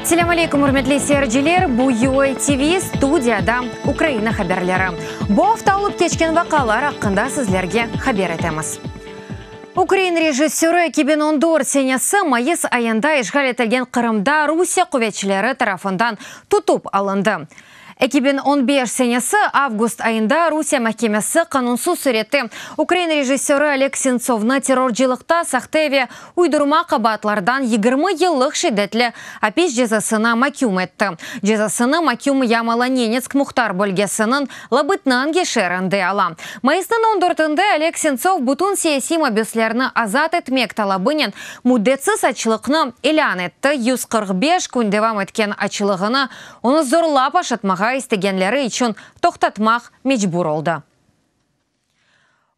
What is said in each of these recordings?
Ассаламу алейкум, урметлі серджілер. Бу UA TV студияда Украина хаберлері. Бу автаулып кечкен вақалар ақында сізлерге хабер етеміз. Украин режиссері 2014 сенесі майыс айында işgal етілген Қырымда Русия құветшілері тарафындан тұтып алынды. 2015 сенесі август айында Русия мәхкемесі қанунсыз суретті Украин режиссері Олег Сенцовны террорчылықта сақтеве уйдырма қабатлардан 20 еллық шедетлі апеш жезасына макюм етті. Жезасыны макюм Ямала-Ненецк Мұхтар бөлгесінің лабытнан кешерінді ала. Майыстың 14-інде Олег Сенцов бұтын саяси мобюслеріні азат етмек талабынен мұдетсіз ачылықны илян етті. 145 күндевам еткен ачылығыны оны зорлап ашытмаға істегенлері үшін тоқтатмақ мечбур олды.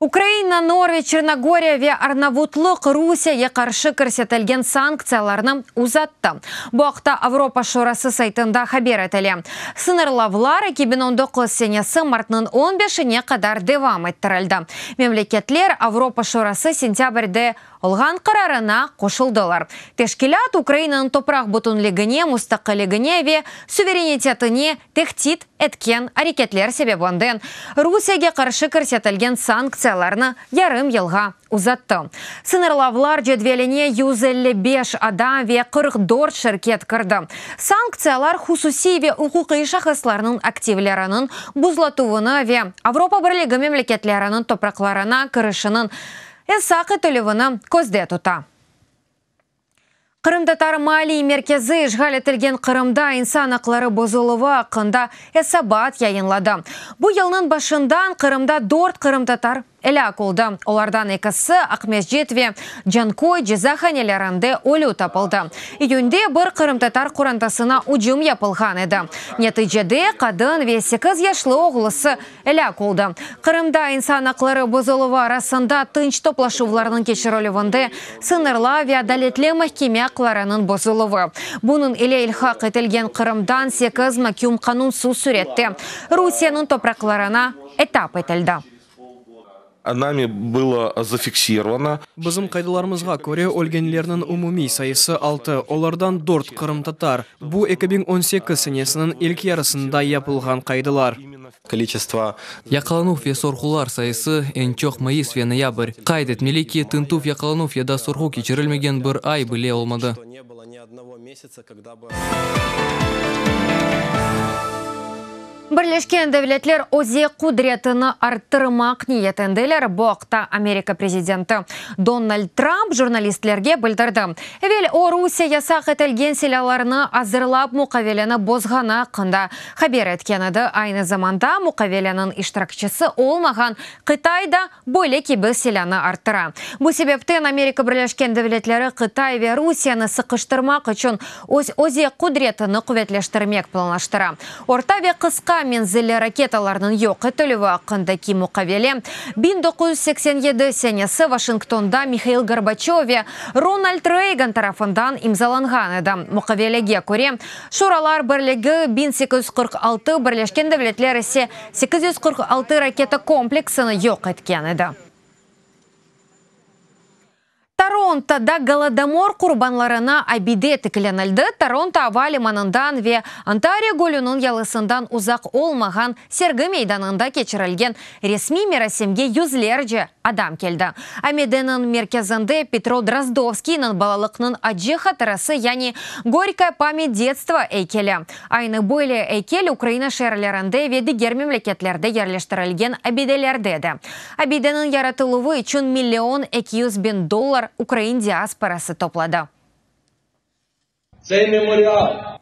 Украина, Норвеч, Черногория ве Арнавутлық Русия қаршы көрсетілген санкцияларны узатты. Бұақта Авропа шорасы сайтында хабер етілі. Сынырлавлар 2019 сенесі мартның 15-не қадар девам еттірілді. Мемлекетлер Авропа шорасы сентябрьде олған қарарына қошылдылар. Тешкелят Украинаның топрақ бұтынлігіне, мұстақылігіне ве суверенитетіне тектит еткен әрекетлер себебінден Русияге қаршы көрсетілген санкцияларны ярым елға узатты. Сынырлавлар жедвеліне 155 адам ве 44 шіркет кірді. Санкциялар хусуси ве ұқуқи шахысларының активлерінің бұзлатуыны ве Авропа бірлігі мемлекетлерінің топрақларына кірішінің Эсақы төлівіні көзде тұта. Қырым-татар Мали меркезі işgal етілген Қырымда инсан ақлары бұзылуы ақында эсабат яйынлады. Бұл елінің башындан Қырымда 4 қырым-татар әләк олды. Олардан екісі Ақмесжет ве Жанкой жезаханелерінде өлі тапылды. Июнде бір қырым-татар құрантасына ұжым япылған еді. Нәтижеде қадын ве 8 яшлы оғылысы әләк олды. Қырымда инсан ақлары бұзылуы арасында тынч топлашуларының кешірілуінде сынырла ве адалетлі мәхкеме ақларының бұзылуы. Бұның еле илхақ етілген Қырымдан 8 мәкюм қанунсыз суретті Русияның топрақларына этап етілді. Нами было зафиксировано. Бізім қайдаларымызға көре өлгенлерінің умуми сайысы 6, олардан 4 қырым-татар. Бұл 2018 сенесінің ilk ярысында япылған қайдалар. Количество якаланув ве сорхулар сайысы en çok mayıs ve ноябрь. Кайдет мелеки тынтув якаланув ya da sorhu keçirilmegen bir ay bile olmadı. Бірлешкен дәвлетлер озе құдіретіні арттырмақ ниетінділер бұақта Америка президенті Дональд Трамп журналистлерге білдірді. Әвел о Русия ясақ етілген селяларыны азырлап мұқавелені бозғана қында хабер еткенеді. Айны заманда мұқавеленің иштиракчысы олмаған Қытайда бөлі кебі селяны арттыра. Бұл себептен Америка бірлешкен дәвлетлері Қытай ве Русияны сықыштырмақ үшін озе құдіретіні құветлештірмек планлаштыра. Орта ве қысқа мензілі ракеталарының йоқ етілуі ақында ки мұқавелі. 1987 сенесі Вашингтонда Михаил Горбачев ве Рональд Рейган тарафындан имзаланған еді. Мұқавеліге көре, Шуралар бірлігі 1846 бірлешкен дәвлетлер есе 846 ракета комплексіні йоқ еткен еді. Торонтода Голодомор құрбанларына абиде тікіленілді. Торонто авали манындан ве Онтарио гөлінің ялысындан ұзақ олмаған сергі мейданында кечірілген ресми мерасемге юзлерже адам келді. Амеденің мерkezінде Петро Дроздовскийның балалықның аджы хатырасы, яғни Горькая память детства әйкелі. Айны бойле әйкел Украина шерлерінде ве дигер мемлекетлерде ерлештірілген абиделердеді. Абиденің яратылуы үшін $1 200 000 Украин диаспорасы топлады.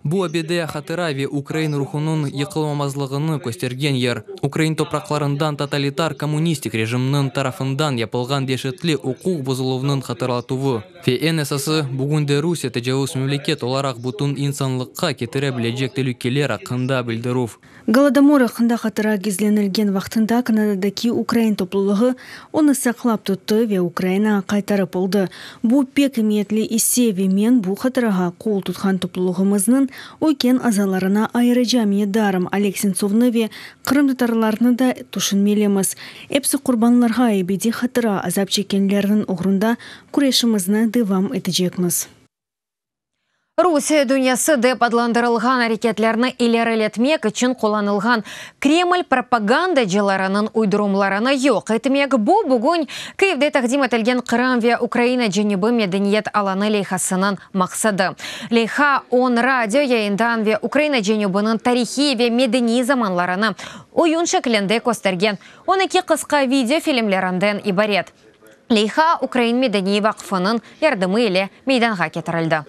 Бу абиде хатыра ве Украин рухунун йыкылмамазлыгыны көстерген ер. Украин топракларындан тоталитар коммунистик режимнын тарафындан япылган дешетле укук бузулуунун хатırlatуы. Ве НСС бүгүнде Русия тажауыз мемлекет олаrak бутун инсанлыкка кетире билежек телүкелер акында билдирув. Голодомор ақында хатыра кезленілген вақтында Канададаки Украин топлылығы оны сақлап тұтты ве Украина қайтарып болды. Бұл пек иметлі исе мен бұл хатыраға қол тұтқан топлылығымызның ойкен азаларына айрыжамия дарым Олег Сенцовны ве Қырым-татарларны да тұшынмелеміз. Эпсі құрбанларға ебеде хатыра азап чекенлерінің ұғырында күрешімізні девам етежекміз. Русия дөньясы деп адландырылған әрекетлерні илерелетмек үшін қоланылған Кремль пропаганда жыларының уйдырумларына yok етмек. Бұл бүгін Киевде тақдим етілген Қырым ве Украина женебі медениет аланы лейхасының мақсады. Лейха он радио яйындан ве Украина женебінің тарихи ве медени заманларыны ойын шекілінде көстерген 12 қысқа видеофильмлерінден ибарет. Лейха Украин медени вақфының ярдымы еле мейданға кетірілді.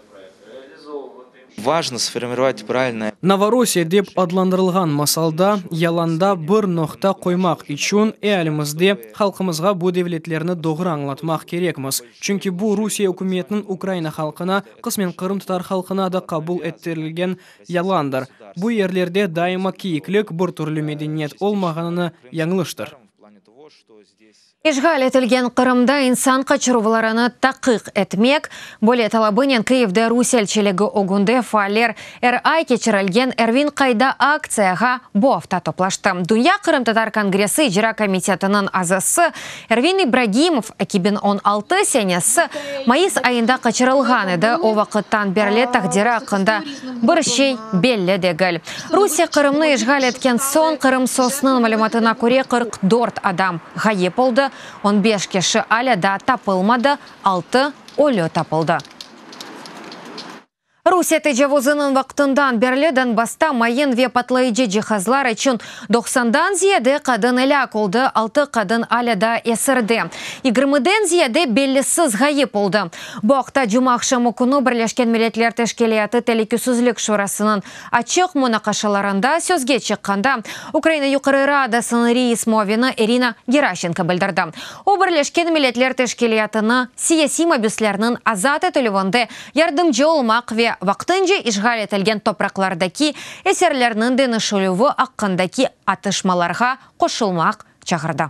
Важно сформировать правильное. Новороссия деп адландырылған масалда, яланда бір ноқта қоймақ үшін әлімізде халқымызға бұл девлетлеріні доғыр аңлатмақ керекміз. Чүнки бұл Русия үкіметінің Украина халқына, қысмен Қырым татар халқына да қабыл еттірілген яландар. Бұл ерлерде дайыма кейіклік бір түрлі медениет олмағаныны яңылыштыр. Ишғал етілген Қырымда инсан қачыруларыны тақиқ етмек, более талабынен Киевде Руселчелігі огунде файлер ай кечірілген Эрвин қайда акцияға бофта топлашты. Дүния Қырым татар конгрессы ижра комитетінің азысы Эрвин Ибрагимов 2016 сенесі майыс айында қачырылған еді. О вақыттан берле тақдері ақында бір шей белі дегіл. Русия Қырымны ишғал еткен сон Қырым сосының мәліматына көре 44 адам ғайып болды. 15 кеші аляда тапылмады, 6 өлі тапылды. Русия тежавузының вақтындан берледен баста майын ве патлайджи жихазлар үшін 90-дан зияде қадын әлі қолды, 6 қадын аляда есірді. 20-ден зияде беллісіз ғайып олды. Бұқта жұмақшымы күні Бірлешкен Миллетлер Тешкелияты телекүсізлік шурасының ачық мұнақашыларында сөзге шыққанда Украина юқыры радасының рейс мовені Ирина Геращенко білдірді. О Бірлешкен Миллетлер Тешкелиятыны сияси мобюслерінің азат етілуінде ярдымжы олмақ ве вақтынжы ишғал етілген топрақлардаки әсерлерінің денішілуі аққындаки атышмаларға қошылмақ чағырды.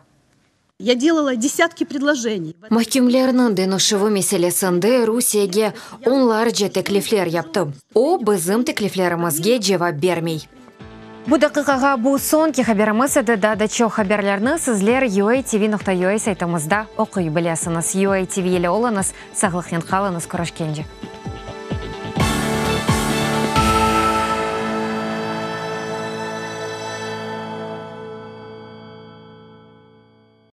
Я делала десятки предложений. Махкимлерінің денішілі меселесінде Русияге онларжа теклифлер япты. О бізім теклифлерімізге жевап бермей. Бұл дақиқаға бұл сонки хабарымыз еді дадачо хабарларны сізлер UATV.ua сайтымызда оқи білесіңіз. UATV елі олыңыз, сағылықен қалыңыз көрішкенде.